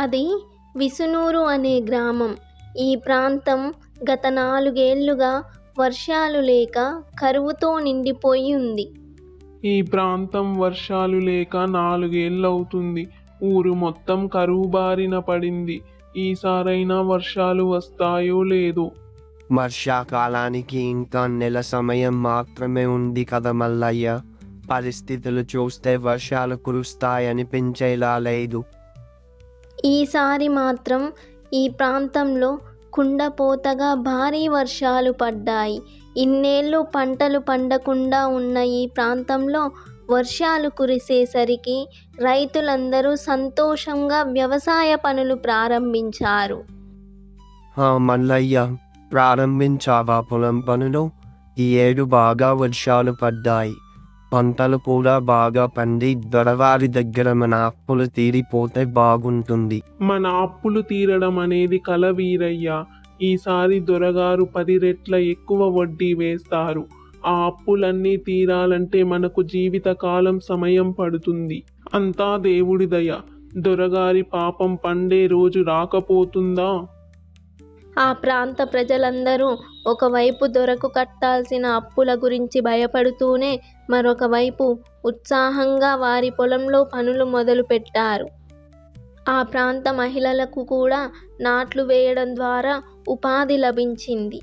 అది విసునూరు అనే గ్రామం. ఈ ప్రాంతం గత 4 ఏళ్లుగా వర్షాలు లేక కరువుతో నిండిపోయి ఉంది. ఈ ప్రాంతం వర్షాలు లేక 4 ఏళ్లవుతుంది. ఊరు మొత్తం కరువు బారిన పడింది. ఈసారైనా వర్షాలు వస్తాయో లేదో. వర్షాకాలానికి ఇంకా నెల సమయం మాత్రమే ఉంది కదా మల్లయ్య. పరిస్థితులు చూస్తే వర్షాలు కురుస్తాయనిపించేలా లేదు. ఈసారి మాత్రం ఈ ప్రాంతంలో కుండపోతగా భారీ వర్షాలు పడ్డాయి. ఇన్నేళ్లు పంటలు పండకుండా ఉన్న ఈ ప్రాంతంలో వర్షాలు కురిసేసరికి రైతులందరూ సంతోషంగా వ్యవసాయ పనులు ప్రారంభించారు. మల్లయ్య, ప్రారంభించావా పొలం పనులు? ఈ ఏడు బాగా వర్షాలు పడ్డాయి. పంటలు కూడా బాగా పండి దొరవారి దగ్గర మన అప్పులు తీరిపోతే బాగుంటుంది. మన అప్పులు తీరడం అనేది కల వీరయ్య. ఈసారి దొరగారు 10 రెట్ల ఎక్కువ వడ్డీ వేస్తారు. ఆ అప్పులన్నీ తీరాలంటే మనకు జీవితకాలం సమయం పడుతుంది. అంతా దేవుడి దయ. దొరగారి పాపం పండే రోజు రాకపోతుందా? ఆ ప్రాంత ప్రజలందరూ ఒకవైపు దొరకు కట్టాల్సిన అప్పుల గురించి భయపడుతూనే మరొక వైపు ఉత్సాహంగా వారి పొలంలో పనులు మొదలుపెట్టారు. ఆ ప్రాంత మహిళలకు కూడా నాట్లు వేయడం ద్వారా ఉపాధి లభించింది.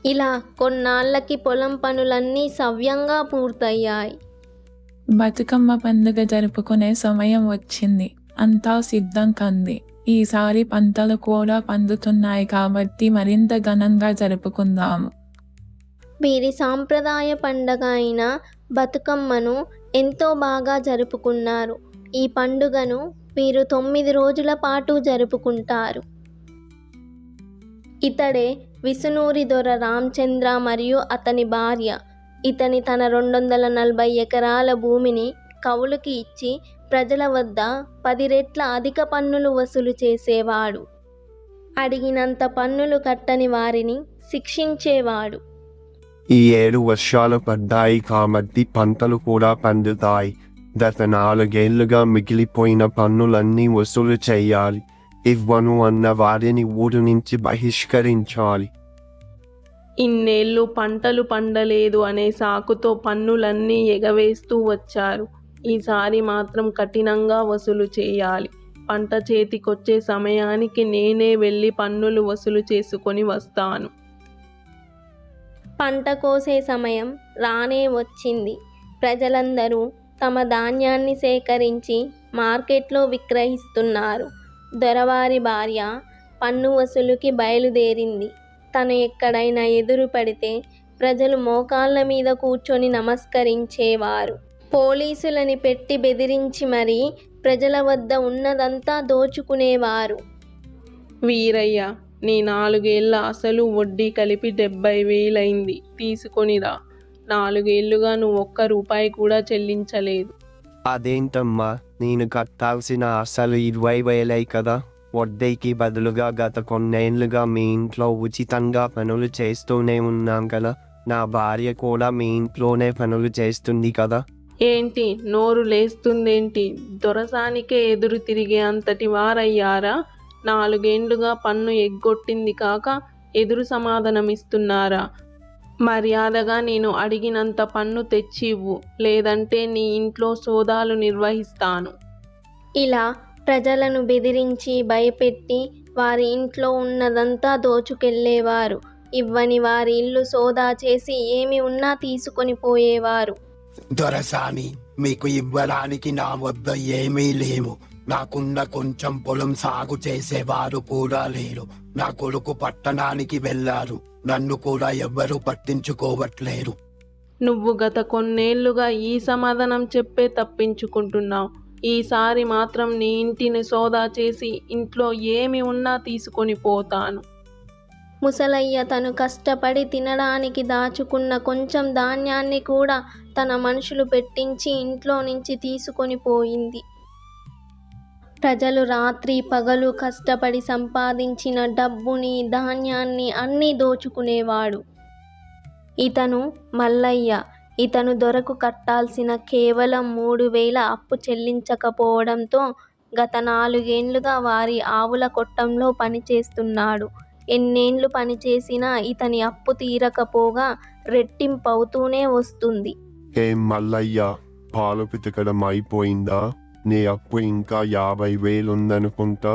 ఇలా కొన్నాళ్లకి పొలం పనులన్నీ సవ్యంగా పూర్తయ్యాయి. బతుకమ్మ పండుగ జరుపుకునే సమయం వచ్చింది. అంతా సిద్ధం కంది. ఈసారి పంటలు కూడా పండుతున్నాయి కాబట్టి మరింత ఘనంగా జరుపుకుందాము. వీరి సాంప్రదాయ పండగ అయిన బతుకమ్మను ఎంతో బాగా జరుపుకున్నారు. ఈ పండుగను వీరు 9 రోజుల పాటు జరుపుకుంటారు. ఇతడే విసునూరి దొర రామచంద్ర మరియు అతని భార్య. ఇతని తన 240 ఎకరాల భూమిని కౌలుకి ఇచ్చి ప్రజల వద్ద 10 రెట్ల అధిక పన్నులు వసూలు చేసేవాడు. అడిగినంత పన్నులు కట్టని వారిని శిక్షించేవాడు. ఈ ఏడు వర్షాలు పడ్డాయి కాబట్టి పంటలు కూడా పండుతాయి. గత 4 ఏళ్లుగా మిగిలిపోయిన పన్నులన్నీ వసూలు చేయాలి. ఇవ్వను అన్న వారిని ఊరు నుంచి బహిష్కరించాలి. ఇన్నేళ్ళు పంటలు పండలేదు అనే సాకుతో పన్నులన్నీ ఎగవేస్తూ వచ్చారు. ఈసారి మాత్రం కఠినంగా వసూలు చేయాలి. పంట చేతికొచ్చే సమయానికి నేనే వెళ్ళి పన్నులు వసూలు చేసుకొని వస్తాను. పంట కోసే సమయం రానే వచ్చింది. ప్రజలందరూ తమ ధాన్యాన్ని సేకరించి మార్కెట్లో విక్రయిస్తున్నారు. దొరవారి భార్య పన్ను వసూలుకి బయలుదేరింది. తను ఎక్కడైనా ఎదురు పడితే ప్రజలు మోకాళ్ళ మీద కూర్చొని నమస్కరించేవారు. పోలీసులని పెట్టి బెదిరించి మరీ ప్రజల వద్ద ఉన్నదంతా దోచుకునేవారు. వీరయ్య, నీ 4 ఏళ్ల అసలు వడ్డీ కలిపి 70,000 అయింది. తీసుకొనిరా. 4 ఏళ్లుగా నువ్వు ఒక్క రూపాయి కూడా చెల్లించలేదు. అదేంటమ్మా, నేను కట్టాల్సిన అసలు 20,000 కదా. వడ్డీకి బదులుగా గత కొన్నేళ్లుగా మీ ఇంట్లో ఉచితంగా పనులు చేస్తూనే ఉన్నాం కదా. నా భార్య కూడా మీ ఇంట్లోనే పనులు చేస్తుంది కదా. ఏంటి నోరు లేస్తుందేంటి? దొరసానికే ఎదురు తిరిగే అంతటి వారయ్యారా? 4 ఏళ్లుగా పన్ను ఎగ్గొట్టింది కాక ఎదురు సమాధానమిస్తున్నారా? మర్యాదగా నేను అడిగినంత పన్ను తెచ్చివ్వు, లేదంటే నీ ఇంట్లో సోదాలు నిర్వహిస్తాను. ఇలా ప్రజలను బెదిరించి భయపెట్టి వారి ఇంట్లో ఉన్నదంతా దోచుకెళ్లేవారు. ఇవ్వని వారి ఇల్లు సోదా చేసి ఏమి ఉన్నా తీసుకొని పోయేవారు. దొరసాని, మీకు ఇవ్వడానికి నా వద్ద ఏమీ లేవు. నాకున్న కొంచెం పొలం సాగు చేసేవారు కూడా లేరు. నా కొడుకు పట్టణానికి వెళ్ళారు. నన్ను కూడా ఎవ్వరూ పట్టించుకోవట్లేరు. నువ్వు గత కొన్నేళ్లుగా ఈ సమాధానం చెప్పే తప్పించుకుంటున్నావు. ఈసారి మాత్రం నీ ఇంటిని సోదా చేసి ఇంట్లో ఏమి ఉన్నా తీసుకొని పోతాను. ముసలయ్య తను కష్టపడి తినడానికి దాచుకున్న కొంచెం ధాన్యాన్ని కూడా తన మనుషులు పెట్టించి ఇంట్లో నుంచి తీసుకొని పోయింది. ప్రజలు రాత్రి పగలు కష్టపడి సంపాదించిన డబ్బుని ధాన్యాన్ని అన్నీ దోచుకునేవాడు. ఇతను మల్లయ్య. ఇతను దొరకు కట్టాల్సిన కేవలం 3,000 అప్పు చెల్లించకపోవడంతో గత 4 ఏండ్లుగా వారి ఆవుల కొట్టంలో పనిచేస్తున్నాడు. ఎన్నేండ్లు పనిచేసినా ఇతని అప్పు తీరకపోగా రెట్టింపవుతూనే వస్తుంది. ఏం మల్లయ్య, పాలు పితకడం అయిపోయిందా? నీ అప్పు ఇంకా 50,000 ఉందనుకుంటా.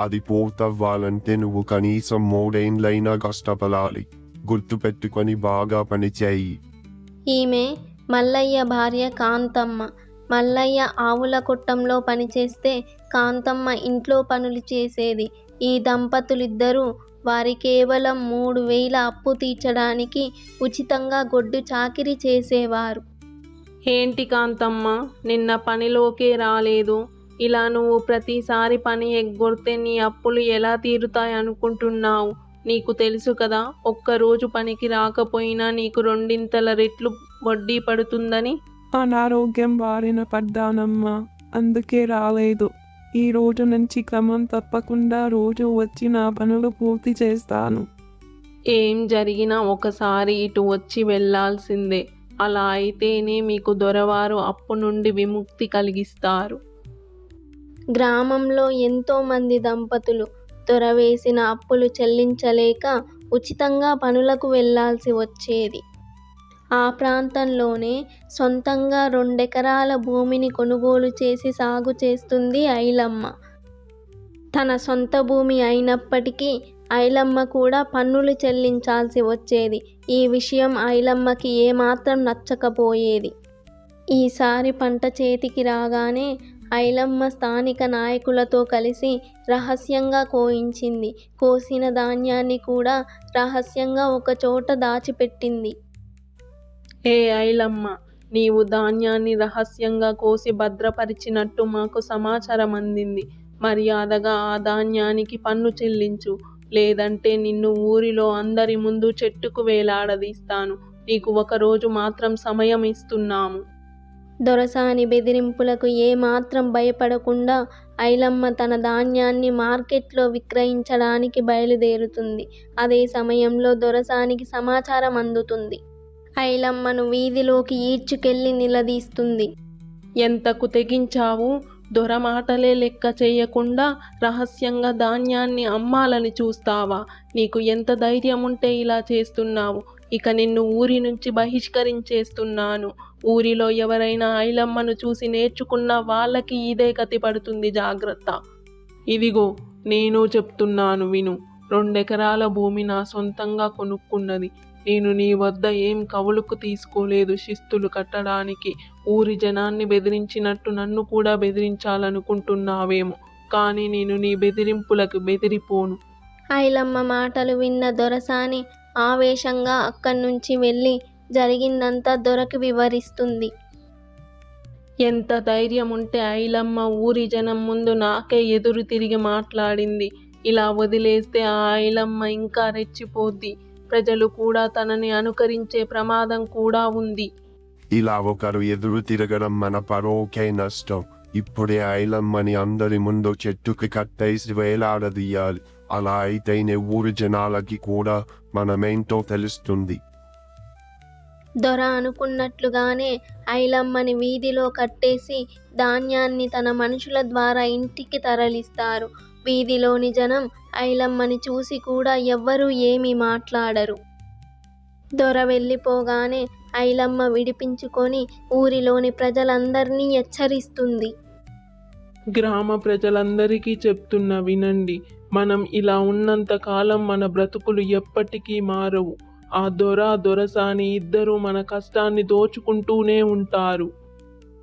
అది పూర్తవ్వాలంటే నువ్వు కనీసం 3 ఏండ్లైనా కష్టపడాలి. గుర్తుపెట్టుకొని బాగా పనిచేయి. ఈమె మల్లయ్య భార్య కాంతమ్మ. మల్లయ్య ఆవుల కొట్టంలో పనిచేస్తే కాంతమ్మ ఇంట్లో పనులు చేసేది. ఈ దంపతులిద్దరూ వారి కేవలం 3,000 అప్పు తీర్చడానికి ఉచితంగా గొడ్డు చాకిరీ చేసేవారు. ఏంటి కాంతమ్మ, నిన్న పనిలోకే రాలేదు? ఇలా నువ్వు ప్రతిసారి పని ఎగ్గొడితే నీ అప్పులు ఎలా తీరుతాయి అనుకుంటున్నావు? నీకు తెలుసు కదా, ఒక్కరోజు పనికి రాకపోయినా నీకు 2 రెట్లు వడ్డీ పడుతుందని. అనారోగ్యం బారిన పడ్డానమ్మా, అందుకే రాలేదు. ఈ రోజు నుంచి క్రమం తప్పకుండా రోజు వచ్చి నా పనులు పూర్తి చేస్తాను. ఏం జరిగినా ఒకసారి ఇటు వచ్చి వెళ్ళాల్సిందే. అలా అయితేనే మీకు దొరవారు అప్పు నుండి విముక్తి కలిగిస్తారు. గ్రామంలో ఎంతోమంది దంపతులు దొరవేసిన అప్పులు చెల్లించలేక ఉచితంగా పనులకు వెళ్ళాల్సి వచ్చేది. ఆ ప్రాంతంలోనే సొంతంగా 2 ఎకరాల భూమిని కొనుగోలు చేసి సాగు చేస్తుంది ఐలమ్మ. తన సొంత భూమి అయినప్పటికీ ఐలమ్మ కూడా పన్నులు చెల్లించాల్సి వచ్చేది. ఈ విషయం ఐలమ్మకి ఏమాత్రం నచ్చకపోయేది. ఈసారి పంట చేతికి రాగానే ఐలమ్మ స్థానిక నాయకులతో కలిసి రహస్యంగా కోయించింది. కోసిన ధాన్యాన్ని కూడా రహస్యంగా ఒకచోట దాచిపెట్టింది. ఏ ఐలమ్మ, నీవు ధాన్యాన్ని రహస్యంగా కోసి భద్రపరిచినట్టు మాకు సమాచారం అందింది. మర్యాదగా ఆ ధాన్యానికి పన్ను చెల్లించు, లేదంటే నిన్ను ఊరిలో అందరి ముందు చెట్టుకు వేలాడదీస్తాను. నీకు 1 రోజు మాత్రం సమయం ఇస్తున్నాము. దొరసాని బెదిరింపులకు ఏమాత్రం భయపడకుండా ఐలమ్మ తన ధాన్యాన్ని మార్కెట్లో విక్రయించడానికి బయలుదేరుతుంది. అదే సమయంలో దొరసానికి సమాచారం అందుతుంది. ఐలమ్మను వీధిలోకి ఈడ్చుకెళ్లి నిలదీస్తుంది. ఎంతకు తెగించావు? దొర మాటలే లెక్క చేయకుండా రహస్యంగా ధాన్యాన్ని అమ్మాలని చూస్తావా? నీకు ఎంత ధైర్యం ఉంటే ఇలా చేస్తున్నావు? ఇక నిన్ను ఊరి నుంచి బహిష్కరించేస్తున్నాను. ఊరిలో ఎవరైనా ఐలమ్మను చూసి నేర్చుకున్న వాళ్ళకి ఇదే గతి పడుతుంది, జాగ్రత్త. ఇదిగో నేను చెప్తున్నాను విను. 2 ఎకరాల భూమి నా సొంతంగా కొనుక్కున్నది. నేను నీ వద్ద ఏం కవులుకు తీసుకోలేదు శిస్తులు కట్టడానికి. ఊరి జనాన్ని బెదిరించినట్టు నన్ను కూడా బెదిరించాలనుకుంటున్నావేమో, కానీ నేను నీ బెదిరింపులకు బెదిరిపోను. ఐలమ్మ మాటలు విన్న దొరసాని ఆవేశంగా అక్కడి నుంచి వెళ్ళి జరిగిందంతా దొరకు వివరిస్తుంది. ఎంత ధైర్యం ఉంటే ఐలమ్మ ఊరి జనం ముందు నాకే ఎదురు తిరిగి మాట్లాడింది. ఇలా వదిలేస్తే ఆ ఐలమ్మ ఇంకా రెచ్చిపోద్ది. ప్రజలు కూడా తనని అనుకరించే ప్రమాదం కూడా ఉంది. ఇలా ఒకరు ఎదురు తిరగడం మన పరోకే నష్టం. ఇప్పుడే ఐలమ్మని అందరి ముందు చెట్టుకి కట్టేసి వేలాడదీయాలి. అలా అయితేనే ఊరి జనాలకి కూడా మనమేంటో తెలుస్తుంది. దొర అనుకున్నట్లుగానే ఐలమ్మని వీధిలో కట్టేసి ధాన్యాన్ని తన మనుషుల ద్వారా ఇంటికి తరలిస్తారు. వీధిలోని జనం ఐలమ్మని చూసి కూడా ఎవ్వరూ ఏమీ మాట్లాడరు. దొర వెళ్ళిపోగానే ఐలమ్మ విడిపించుకొని ఊరిలోని ప్రజలందరినీ హెచ్చరిస్తుంది. గ్రామ ప్రజలందరికీ చెప్తున్నా వినండి. మనం ఇలా ఉన్నంత కాలం మన బ్రతుకులు ఎప్పటికీ మారవు. ఆ దొరసాని ఇద్దరూ మన కష్టాన్ని దోచుకుంటూనే ఉంటారు.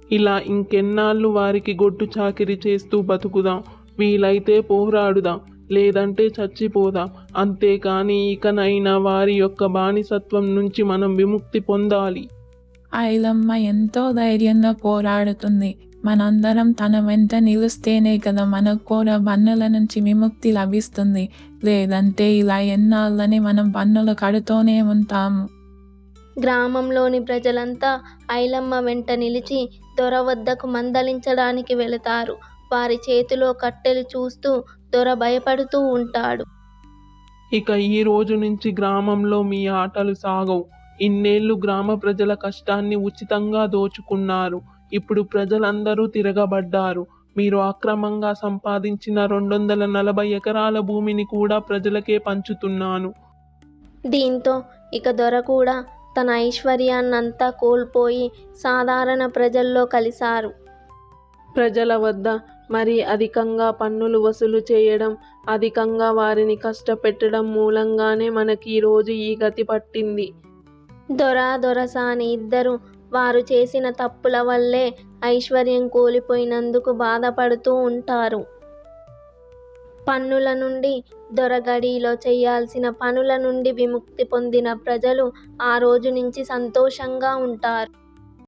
ఇలా ఇంకెన్నాళ్ళు వారికి గొడ్డు చాకిరీ చేస్తూ బతుకుదాం. వీలైతే పోరాడుదాం, లేదంటే చచ్చిపోదాం. అంతేకాని ఇకనైనా వారి యొక్క బానిసత్వం నుంచి మనం విముక్తి పొందాలి. ఐలమ్మ ఎంతో ధైర్యంగా పోరాడుతుంది. మనందరం తన వెంట నిలుస్తేనే కదా మనకు కూడా పన్నుల నుంచి విముక్తి లభిస్తుంది. లేదంటే ఇలా ఎన్నాళ్ళని మనం పన్నులు కడుతూనే ఉంటాము. గ్రామంలోని ప్రజలంతా ఐలమ్మ వెంట నిలిచి దొర వద్దకు మందలించడానికి వెళతారు. వారి చేతిలో కట్టెలు చూస్తూ దొర భయపడుతూ ఉంటాడు. ఇక ఈ రోజు నుంచి గ్రామంలో మీ ఆటలు సాగవు. ఇన్నేళ్లు గ్రామ ప్రజల కష్టాన్ని ఉచితంగా దోచుకున్నారు. ఇప్పుడు ప్రజలందరూ తిరగబడ్డారు. మీరు అక్రమంగా సంపాదించిన 240 ఎకరాల భూమిని కూడా ప్రజలకే పంచుతున్నాను. దీంతో ఇక దొర కూడా తన ఐశ్వర్యాన్నంతా కోల్పోయి సాధారణ ప్రజల్లో కలిశారు. ప్రజల వద్ద మరి అధికంగా పన్నులు వసూలు చేయడం, అధికంగా వారిని కష్టపెట్టడం మూలంగానే మనకి ఈరోజు ఈ గతి పట్టింది. దొరసాని ఇద్దరు వారు చేసిన తప్పుల వల్లే ఐశ్వర్యం కోల్పోయినందుకు బాధపడుతూ ఉంటారు. పన్నుల నుండి దొరగడిలో చేయాల్సిన పనుల నుండి విముక్తి పొందిన ప్రజలు ఆ రోజు నుంచి సంతోషంగా ఉంటారు.